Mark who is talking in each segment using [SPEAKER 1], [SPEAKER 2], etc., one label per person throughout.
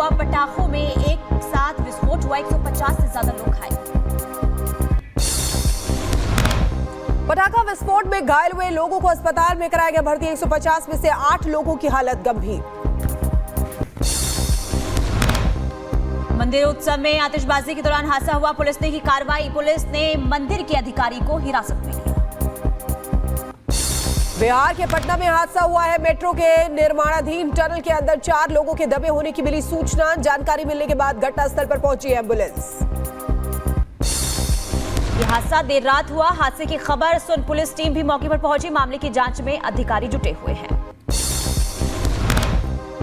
[SPEAKER 1] हुआ पटाखों में एक साथ विस्फोट हुआ, 150 से ज्यादा लोग घायल।
[SPEAKER 2] पटाखा विस्फोट में घायल हुए लोगों को अस्पताल में कराया गया भर्ती। 150 में से 8 लोगों की हालत गंभीर।
[SPEAKER 1] मंदिर उत्सव में आतिशबाजी के दौरान हादसा हुआ, पुलिस ने की कार्रवाई। पुलिस ने मंदिर के अधिकारी को हिरासत में लिया।
[SPEAKER 2] बिहार के पटना में हादसा हुआ है। मेट्रो के निर्माणाधीन टनल के अंदर 4 लोगों के दबे होने की मिली सूचना। जानकारी मिलने के बाद घटनास्थल पर पहुंची एम्बुलेंस।
[SPEAKER 1] यह हादसा देर रात हुआ। हादसे की खबर सुन पुलिस टीम भी मौके पर पहुंची। मामले की जांच में अधिकारी जुटे हुए हैं।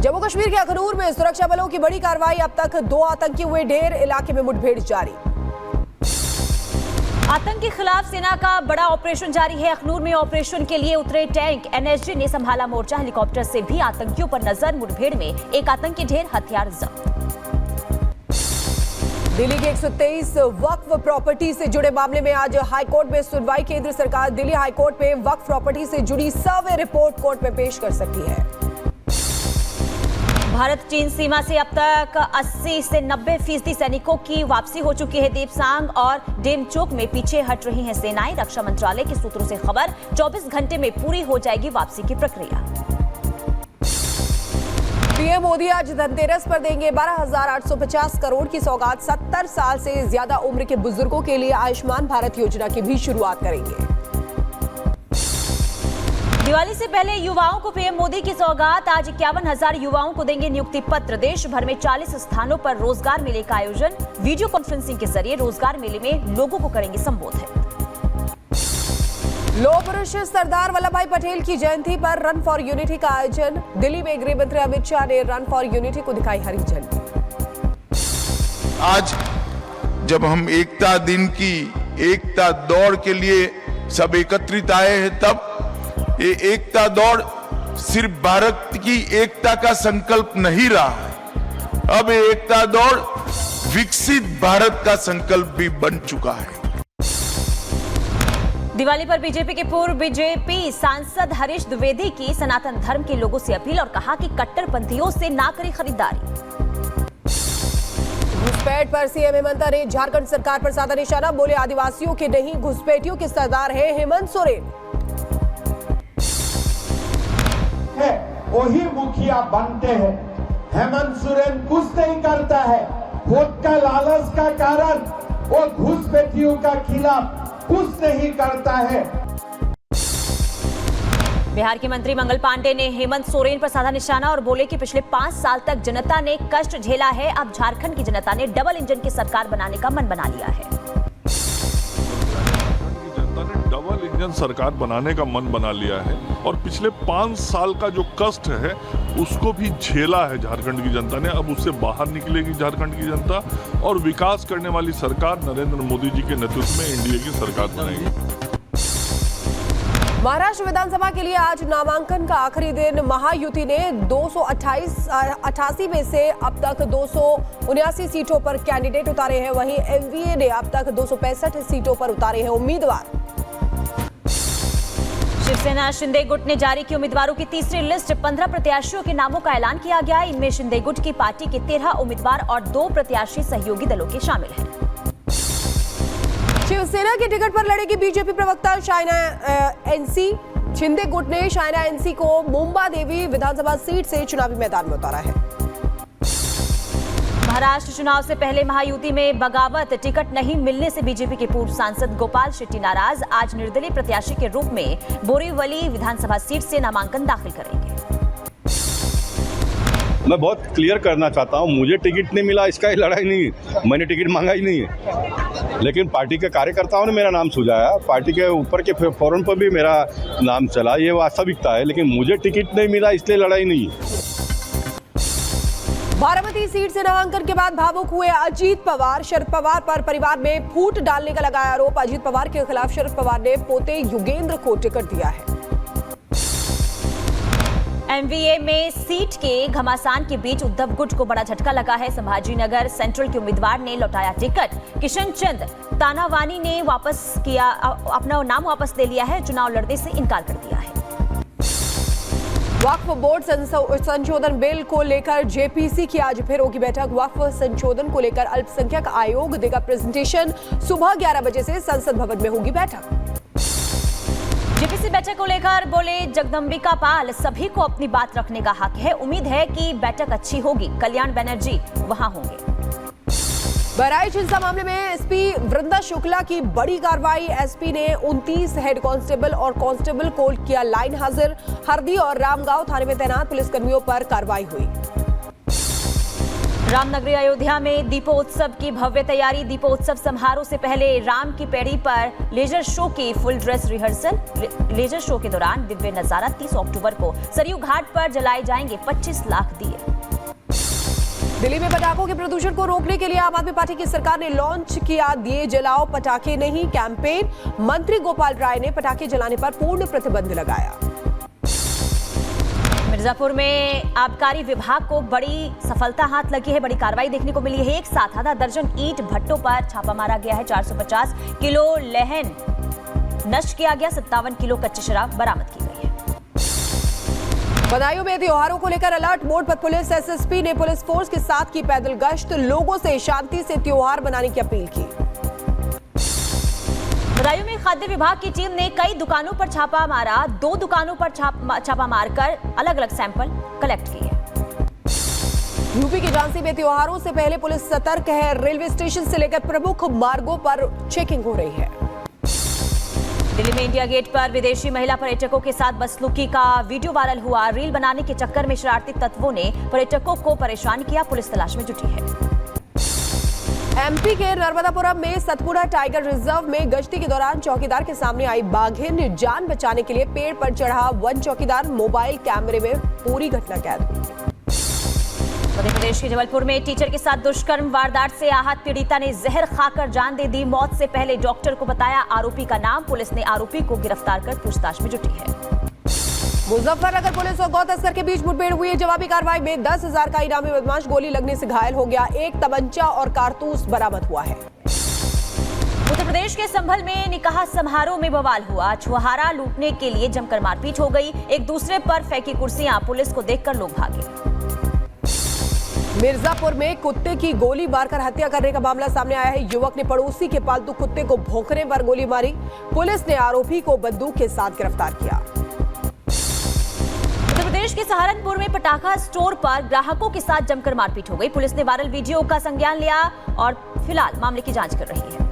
[SPEAKER 2] जम्मू कश्मीर के अखनूर में सुरक्षा बलों की बड़ी कार्रवाई। अब तक 2 आतंकी हुए ढेर। इलाके में मुठभेड़ जारी।
[SPEAKER 1] आतंक के खिलाफ सेना का बड़ा ऑपरेशन जारी है। अखनूर में ऑपरेशन के लिए उतरे टैंक। एनएसजी ने संभाला मोर्चा। हेलीकॉप्टर से भी आतंकियों पर नजर। मुठभेड़ में एक आतंकी ढेर, हथियार जब्त।
[SPEAKER 2] दिल्ली के 123 वक्फ प्रॉपर्टी से जुड़े मामले में आज हाईकोर्ट में सुनवाई। केंद्र सरकार दिल्ली हाईकोर्ट में वक्फ प्रॉपर्टी से जुड़ी सर्वे रिपोर्ट कोर्ट में पेश कर सकती है।
[SPEAKER 1] भारत चीन सीमा से अब तक 80 से 90% सैनिकों की वापसी हो चुकी है। देपसांग और डेमचोक में पीछे हट रही हैं सेनाएं। रक्षा मंत्रालय के सूत्रों से खबर, 24 घंटे में पूरी हो जाएगी वापसी की प्रक्रिया।
[SPEAKER 2] पीएम मोदी आज धनतेरस पर देंगे 12,850 करोड़ की सौगात। 70 साल से ज्यादा उम्र के बुजुर्गों के लिए आयुष्मान भारत योजना की भी शुरुआत करेंगे।
[SPEAKER 1] दिवाली से पहले युवाओं को पीएम मोदी की सौगात। आज 51,000 युवाओं को देंगे नियुक्ति पत्र। देश भर में 40 स्थानों पर रोजगार मेले का आयोजन। वीडियो कॉन्फ्रेंसिंग के जरिए रोजगार मेले में लोगों को करेंगे संबोधित।
[SPEAKER 2] लौह पुरुष सरदार वल्लभ भाई पटेल की जयंती पर रन फॉर यूनिटी का आयोजन। दिल्ली में गृह मंत्री अमित शाह ने रन फॉर यूनिटी को दिखाई हरी झंडी।
[SPEAKER 3] आज जब हम एकता दिन की एकता दौड़ के लिए सब एकत्रित आए हैं, तब ये एकता दौड़ सिर्फ भारत की एकता का संकल्प नहीं रहा है। अब ये एकता दौड़ विकसित भारत का संकल्प भी बन चुका है।
[SPEAKER 1] दिवाली पर बीजेपी के पूर्व बीजेपी सांसद हरीश द्विवेदी की सनातन धर्म के लोगों से अपील और कहा कि कट्टरपंथियों से ना करें खरीदारी।
[SPEAKER 2] घुसपैठ पर सीएम हेमंत ने झारखंड सरकार पर साधा निशाना। बोले आदिवासियों के नहीं, घुसपैठियों के सरदार है हेमंत सोरेन।
[SPEAKER 4] वही मुखिया बनते हैं। हेमंत सोरेन कुछ नहीं करता है। वोट का लालच का कारण वो घुसपैठियों का खिलाफ कुछ नहीं करता है।
[SPEAKER 1] बिहार के मंत्री मंगल पांडे ने हेमंत सोरेन पर साधा निशाना और बोले कि पिछले 5 साल तक जनता ने कष्ट झेला है। अब झारखंड की जनता ने डबल इंजन की सरकार बनाने का मन बना लिया है।
[SPEAKER 5] डबल इंजन सरकार बनाने का मन बना लिया है और पिछले 5 साल का जो कष्ट है उसको भी झेला है झारखंड की जनता ने। अब उससे बाहर निकलेगी झारखंड की जनता और विकास करने वाली सरकार नरेंद्र मोदी जी के नेतृत्व में एनडीए की सरकार बनाएगी।
[SPEAKER 2] महाराष्ट्र विधानसभा के लिए आज नामांकन का आखिरी दिन। महायुति ने 288 में से अब तक 279 सीटों पर कैंडिडेट उतारे हैं। वहीं एमवीए ने अब तक 265 सीटों पर उतारे हैं उम्मीदवार।
[SPEAKER 1] शिवसेना शिंदे गुट ने जारी की उम्मीदवारों की तीसरी लिस्ट। 15 प्रत्याशियों के नामों का ऐलान किया गया। इनमें शिंदे गुट की पार्टी के 13 उम्मीदवार और 2 प्रत्याशी सहयोगी दलों के शामिल हैं।
[SPEAKER 2] शिवसेना के टिकट पर लड़ेगी बीजेपी प्रवक्ता शाइना एनसी। शिंदे गुट ने शाइना एनसी को मुंबा देवी विधानसभा सीट से चुनावी मैदान में उतारा है।
[SPEAKER 1] महाराष्ट्र चुनाव से पहले महायुति में बगावत। टिकट नहीं मिलने से बीजेपी के पूर्व सांसद गोपाल शेट्टी नाराज। आज निर्दलीय प्रत्याशी के रूप में बोरीवली विधानसभा सीट से नामांकन दाखिल करेंगे।
[SPEAKER 6] मैं बहुत क्लियर करना चाहता हूं, मुझे टिकट नहीं मिला इसका लड़ाई नहीं, मैंने टिकट मांगा ही नहीं है। लेकिन पार्टी के कार्यकर्ताओं ने मेरा नाम सुझाया, पार्टी के ऊपर के फोरम पर भी मेरा नाम चला, ये वास्तविकता है। लेकिन मुझे टिकट नहीं मिला इसलिए लड़ाई नहीं है।
[SPEAKER 2] बारामती सीट से नामांकन के बाद भावुक हुए अजीत पवार। शरद पवार पर परिवार में फूट डालने का लगाया आरोप। अजीत पवार के खिलाफ शरद पवार ने पोते युगेंद्र को टिकट दिया है।
[SPEAKER 1] एमवीए में सीट के घमासान के बीच उद्धव गुट को बड़ा झटका लगा है। संभाजीनगर सेंट्रल के उम्मीदवार ने लौटाया टिकट। किशन चंद तानावानी ने अपना नाम वापस ले लिया है। चुनाव लड़ने से इनकार कर दिया है।
[SPEAKER 2] वक्फ बोर्ड संशोधन बिल को लेकर जेपीसी की आज फिर होगी बैठक। वक्फ संशोधन को लेकर अल्पसंख्यक आयोग देगा प्रेजेंटेशन। सुबह 11 बजे से संसद भवन में होगी बैठक।
[SPEAKER 1] जेपीसी बैठक को लेकर बोले जगदंबिका पाल, सभी को अपनी बात रखने का हक है। उम्मीद है कि बैठक अच्छी होगी। कल्याण बनर्जी वहां होंगे।
[SPEAKER 2] बहराइच हिंसा मामले में एसपी वृंदा शुक्ला की बड़ी कार्रवाई। एसपी ने 29 हेड कांस्टेबल और कांस्टेबल को किया लाइन हाजिर। हरदी और रामगांव थाने में तैनात पुलिसकर्मियों पर कार्रवाई हुई।
[SPEAKER 1] रामनगरी अयोध्या में दीपोत्सव की भव्य तैयारी। दीपोत्सव समारोह से पहले राम की पैड़ी पर लेजर शो की full dress rehearsal. Laser show के दौरान दिव्य नजारा। 30 अक्टूबर को सरयू घाट पर जलाए जाएंगे 25 लाख दिए।
[SPEAKER 2] दिल्ली में पटाखों के प्रदूषण को रोकने के लिए आम आदमी पार्टी की सरकार ने लॉन्च किया दिए जलाओ पटाखे नहीं कैंपेन। मंत्री गोपाल राय ने पटाखे जलाने पर पूर्ण प्रतिबंध लगाया।
[SPEAKER 1] मिर्जापुर में आबकारी विभाग को बड़ी सफलता हाथ लगी है। बड़ी कार्रवाई देखने को मिली है। एक साथ आधा दर्जन ईंट भट्टों पर छापा मारा गया है। 450 किलो लहन नष्ट किया गया। 57 किलो कच्ची शराब बरामद की गई है।
[SPEAKER 2] बदायूं में त्योहारों को लेकर अलर्ट मोड पर पुलिस। एसएसपी ने पुलिस फोर्स के साथ की पैदल गश्त। लोगों से शांति से त्योहार मनाने की अपील की।
[SPEAKER 1] बदायूं में खाद्य विभाग की टीम ने कई दुकानों पर छापा मारा। 2 दुकानों पर छापा मारकर अलग अलग सैंपल कलेक्ट किए।
[SPEAKER 2] यूपी के झांसी में त्योहारों से पहले पुलिस सतर्क है। रेलवे स्टेशन से लेकर प्रमुख मार्गों पर चेकिंग हो रही है।
[SPEAKER 1] दिल्ली में इंडिया गेट पर विदेशी महिला पर्यटकों के साथ बदसलूकी का वीडियो वायरल हुआ। रील बनाने के चक्कर में शरारती तत्वों ने पर्यटकों को परेशान किया। पुलिस तलाश में जुटी है।
[SPEAKER 2] एमपी के नर्मदापुरम में सतपुड़ा टाइगर रिजर्व में गश्ती के दौरान चौकीदार के सामने आई बाघिन। जान बचाने के लिए पेड़ पर चढ़ा वन चौकीदार। मोबाइल कैमरे में पूरी घटना कैद।
[SPEAKER 1] मध्य प्रदेश के जबलपुर में टीचर के साथ दुष्कर्म वारदात से आहत पीड़िता ने जहर खाकर जान दे दी। मौत से पहले डॉक्टर को बताया आरोपी का नाम। पुलिस ने आरोपी को गिरफ्तार कर पूछताछ में जुटी है।
[SPEAKER 2] मुजफ्फरनगर पुलिस और गौ तस्कर के बीच मुठभेड़ हुई। जवाबी कार्रवाई में 10,000 का इनामी बदमाश गोली लगने से घायल हो गया। एक तमंचा और कारतूस बरामद हुआ है।
[SPEAKER 1] उत्तर प्रदेश के संभल में निकाह समारोह में बवाल हुआ। छुहारा लूटने के लिए जमकर मारपीट हो गई। एक दूसरे पर फेंकी कुर्सियां। पुलिस को देखकर लोग भागे।
[SPEAKER 2] मिर्जापुर में कुत्ते की गोली मारकर हत्या करने का मामला सामने आया है। युवक ने पड़ोसी के पालतू कुत्ते को भौंकने पर गोली मारी। पुलिस ने आरोपी को बंदूक के साथ गिरफ्तार किया।
[SPEAKER 1] उत्तर प्रदेश के सहारनपुर में पटाखा स्टोर पर ग्राहकों के साथ जमकर मारपीट हो गई। पुलिस ने वायरल वीडियो का संज्ञान लिया और फिलहाल मामले की जांच कर रही है।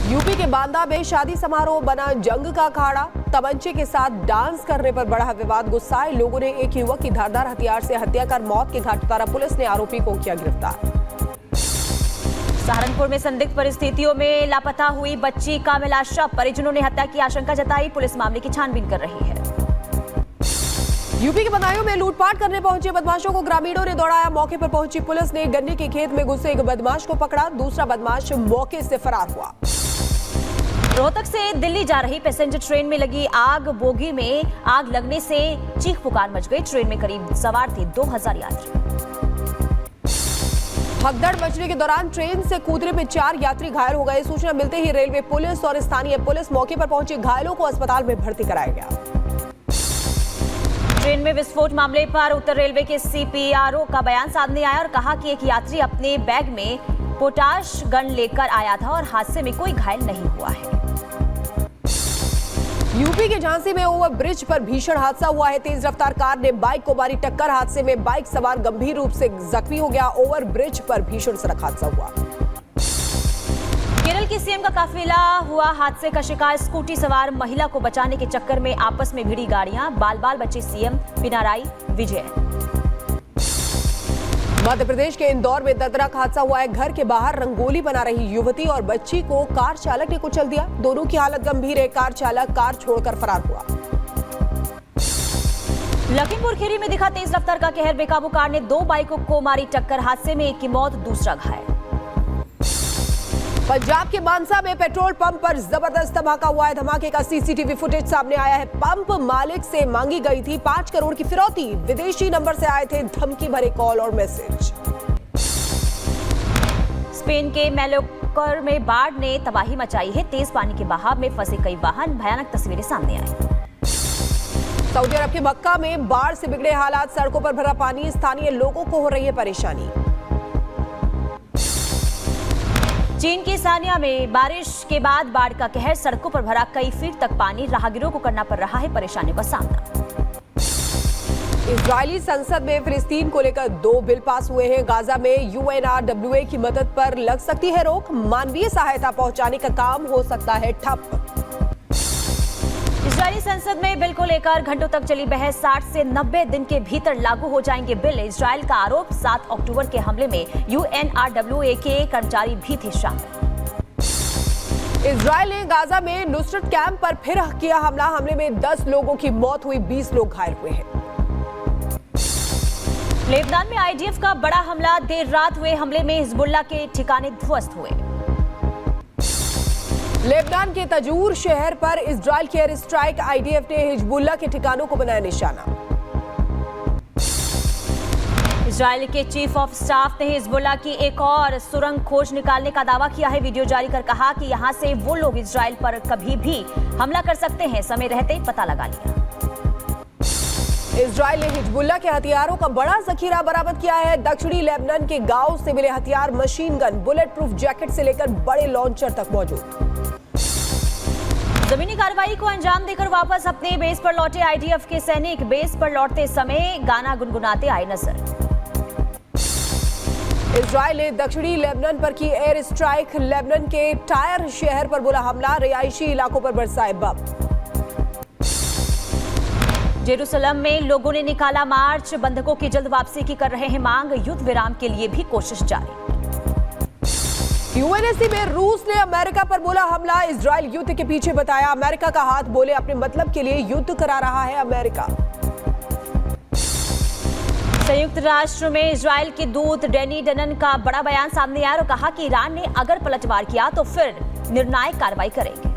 [SPEAKER 2] यूपी के बांदा में शादी समारोह बना जंग का अखाड़ा। तमंचे के साथ डांस करने पर बढ़ा विवाद। गुस्साए लोगों ने एक युवक की धारदार हथियार से हत्या कर मौत के घाट उतारा। पुलिस ने आरोपी को किया गिरफ्तार।
[SPEAKER 1] सहारनपुर में संदिग्ध परिस्थितियों में लापता हुई बच्ची का मिला शव। परिजनों ने हत्या की आशंका जताई। पुलिस मामले की छानबीन कर रही है।
[SPEAKER 2] यूपी के बदायूं में लूटपाट करने पहुंचे बदमाशों को ग्रामीणों ने दौड़ाया। मौके पर पहुंची पुलिस ने गन्ने के खेत में घुसे एक बदमाश को पकड़ा। दूसरा बदमाश मौके से फरार हुआ।
[SPEAKER 1] रोहतक से दिल्ली जा रही पैसेंजर ट्रेन में लगी आग। बोगी में आग लगने से चीख पुकार मच गई। ट्रेन में करीब सवार थे 2000 यात्री।
[SPEAKER 2] भगदड़ मचने के दौरान ट्रेन से कूदने में 4 यात्री घायल हो गए। सूचना मिलते ही रेलवे पुलिस और स्थानीय पुलिस मौके पर पहुंची। घायलों को अस्पताल में भर्ती कराया गया।
[SPEAKER 1] ट्रेन में विस्फोट मामले पर उत्तर रेलवे के सीपीआरओ का बयान सामने आया और कहा कि एक यात्री अपने बैग में पोटाश गन लेकर आया था और हादसे में कोई घायल नहीं हुआ है।
[SPEAKER 2] यूपी के झांसी में ओवर ब्रिज पर भीषण हादसा हुआ है। तेज रफ्तार कार ने बाइक को मारी टक्कर। हादसे में बाइक सवार गंभीर रूप से जख्मी हो गया। ओवर ब्रिज पर भीषण सड़क हादसा हुआ।
[SPEAKER 1] केरल की सीएम का काफिला हुआ हादसे का शिकार। स्कूटी सवार महिला को बचाने के चक्कर में आपस में भिड़ी गाड़ियां। बाल बाल बचे सीएम पिनाराई विजयन।
[SPEAKER 2] मध्य प्रदेश के इंदौर में दर्दनाक हादसा हुआ है। घर के बाहर रंगोली बना रही युवती और बच्ची को कार चालक ने कुचल दिया। दोनों की हालत गंभीर है। कार चालक कार छोड़कर फरार हुआ।
[SPEAKER 1] लखीमपुर खीरी में दिखा तेज रफ्तार का कहर। बेकाबू कार ने 2 बाइकों को मारी टक्कर। हादसे में एक की मौत, दूसरा घायल।
[SPEAKER 2] पंजाब के मानसा में पेट्रोल पंप पर जबरदस्त धमाका हुआ है। धमाके का सीसीटीवी फुटेज सामने आया है। पंप मालिक से मांगी गई थी 5 करोड़ की फिरौती। विदेशी नंबर से आए थे धमकी भरे कॉल और मैसेज। स्पेन के मैलोकर में बाढ़ ने तबाही मचाई है। तेज पानी के बहाव में फंसे कई वाहन। भयानक तस्वीरें सामने आई। सऊदी अरब के मक्का में बाढ़ से बिगड़े हालात, सड़कों पर भरा पानी, स्थानीय लोगों को हो रही है परेशानी।
[SPEAKER 1] चीन की सानिया में बारिश के बाद बाढ़ का कहर, सड़कों पर भरा कई फीट तक पानी, राहगीरों को करना पड़ रहा है परेशानियों का सामना।
[SPEAKER 2] इजरायली संसद में फिलिस्तीन को लेकर 2 बिल पास हुए हैं। गाजा में UNRWA की मदद पर लग सकती है रोक, मानवीय सहायता पहुंचाने का काम हो सकता है ठप।
[SPEAKER 1] इजरायली संसद में बिल को लेकर घंटों तक चली बहस, 60 से 90 दिन के भीतर लागू हो जाएंगे बिल। इजरायल का आरोप, 7 अक्टूबर के हमले में UNRWA के कर्मचारी भी थे शामिल।
[SPEAKER 2] इजरायल ने गाजा में नुसरत कैंप पर फिर किया हमला, हमले में 10 लोगों की मौत हुई, 20 लोग घायल हुए हैं।
[SPEAKER 1] लेबनान में IDF का बड़ा हमला, देर रात हुए हमले में हिजबुल्लाह के ठिकाने ध्वस्त हुए।
[SPEAKER 2] लेबनान के तजूर शहर पर इजरायल की एयर स्ट्राइक, IDF ने हिजबुल्लाह के ठिकानों को बनाया निशाना।
[SPEAKER 1] इजरायल के चीफ ऑफ स्टाफ ने हिजबुल्लाह की एक और सुरंग खोज निकालने का दावा किया है। वीडियो जारी कर कहा कि यहां से वो लोग इजरायल पर कभी भी हमला कर सकते हैं, समय रहते ही पता लगा लिया।
[SPEAKER 2] इजरायल ने हिजबुल्लाह के हथियारों का बड़ा जखीरा बरामद किया है। दक्षिणी लेबनान के गांव से मिले हथियार, machine gun, bullet proof jacket से लेकर बड़े लॉन्चर तक मौजूद।
[SPEAKER 1] जमीनी कार्रवाई को अंजाम देकर वापस अपने बेस पर लौटे IDF के सैनिक, बेस पर लौटते समय गाना गुनगुनाते आए नजर।
[SPEAKER 2] इजरायल ने दक्षिणी लेबनान पर की एयर स्ट्राइक, लेबनान के टायर शहर पर बोला हमला, रिहायशी इलाकों पर बरसाए बम।
[SPEAKER 1] जेरूसलम में लोगों ने निकाला मार्च, बंधकों की जल्द वापसी की कर रहे हैं मांग, युद्ध विराम के लिए भी कोशिश जारी।
[SPEAKER 2] UNSC में रूस ने अमेरिका पर बोला हमला, इजरायल युद्ध के पीछे बताया अमेरिका का हाथ, बोले अपने मतलब के लिए युद्ध करा रहा है अमेरिका।
[SPEAKER 1] संयुक्त राष्ट्र में इजरायल के दूत डैनी डनन का बड़ा बयान सामने आया और कहा कि ईरान ने अगर पलटवार किया तो फिर निर्णायक कार्रवाई करेंगे।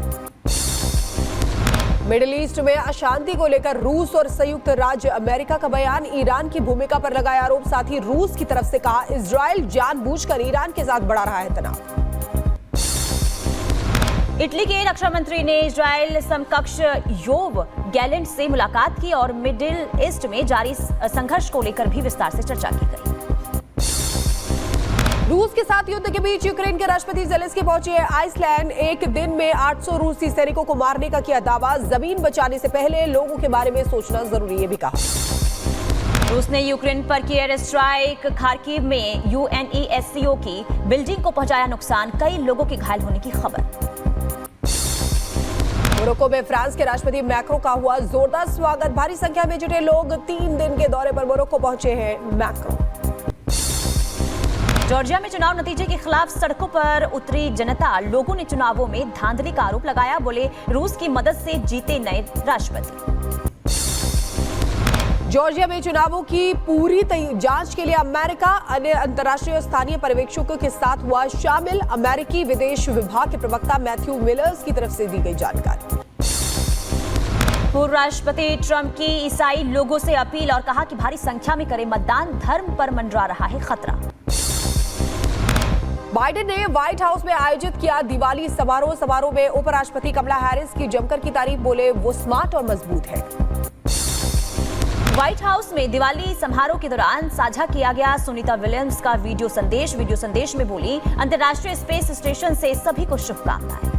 [SPEAKER 2] मिडिल ईस्ट में अशांति को लेकर रूस और संयुक्त राज्य अमेरिका का बयान, ईरान की भूमिका पर लगाया आरोप, साथ ही रूस की तरफ से कहा इजरायल जानबूझकर ईरान के साथ बढ़ा रहा है तनाव।
[SPEAKER 1] इटली के रक्षा मंत्री ने इजरायल समकक्ष योव गैलेंट से मुलाकात की और मिडिल ईस्ट में जारी संघर्ष को लेकर भी विस्तार से चर्चा की गई।
[SPEAKER 2] रूस के साथ युद्ध के बीच यूक्रेन के राष्ट्रपति ज़ेलेंस्की पहुंचे हैं आइसलैंड, एक दिन में 800 रूसी सैनिकों को मारने का किया दावा, जमीन बचाने से पहले लोगों के बारे में सोचना जरूरी है भी कहा।
[SPEAKER 1] रूस ने यूक्रेन पर की एयर स्ट्राइक, खार्किव में UNESCO की बिल्डिंग को पहुंचाया नुकसान, कई लोगों के घायल होने की खबर।
[SPEAKER 2] मोरक्को में फ्रांस के राष्ट्रपति मैक्रो का हुआ जोरदार स्वागत, भारी संख्या में जुटे लोग 3 दिन के दौरे पर मोरक्को पहुंचे हैं मैक्रो।
[SPEAKER 1] जॉर्जिया में चुनाव नतीजे के खिलाफ सड़कों पर उतरी जनता, लोगों ने चुनावों में धांधली का आरोप लगाया, बोले रूस की मदद से जीते नए राष्ट्रपति।
[SPEAKER 2] जॉर्जिया में चुनावों की पूरी जांच के लिए अमेरिका अन्य अंतर्राष्ट्रीय स्थानीय पर्यवेक्षकों के साथ हुआ शामिल, अमेरिकी विदेश विभाग के प्रवक्ता मैथ्यू मिलर्स की तरफ से दी गई जानकारी।
[SPEAKER 1] पूर्व राष्ट्रपति ट्रंप की ईसाई लोगों से अपील और कहा कि भारी संख्या में करें मतदान, धर्म पर मंडरा रहा है खतरा।
[SPEAKER 2] बाइडेन ने व्हाइट हाउस में आयोजित किया दिवाली समारोह में उपराष्ट्रपति कमला हैरिस की जमकर की तारीफ, बोले वो स्मार्ट और मजबूत है।
[SPEAKER 1] व्हाइट हाउस में दिवाली समारोह के दौरान साझा किया गया सुनीता विलियम्स का वीडियो संदेश में बोली अंतर्राष्ट्रीय स्पेस स्टेशन से सभी को शुभकामनाएं।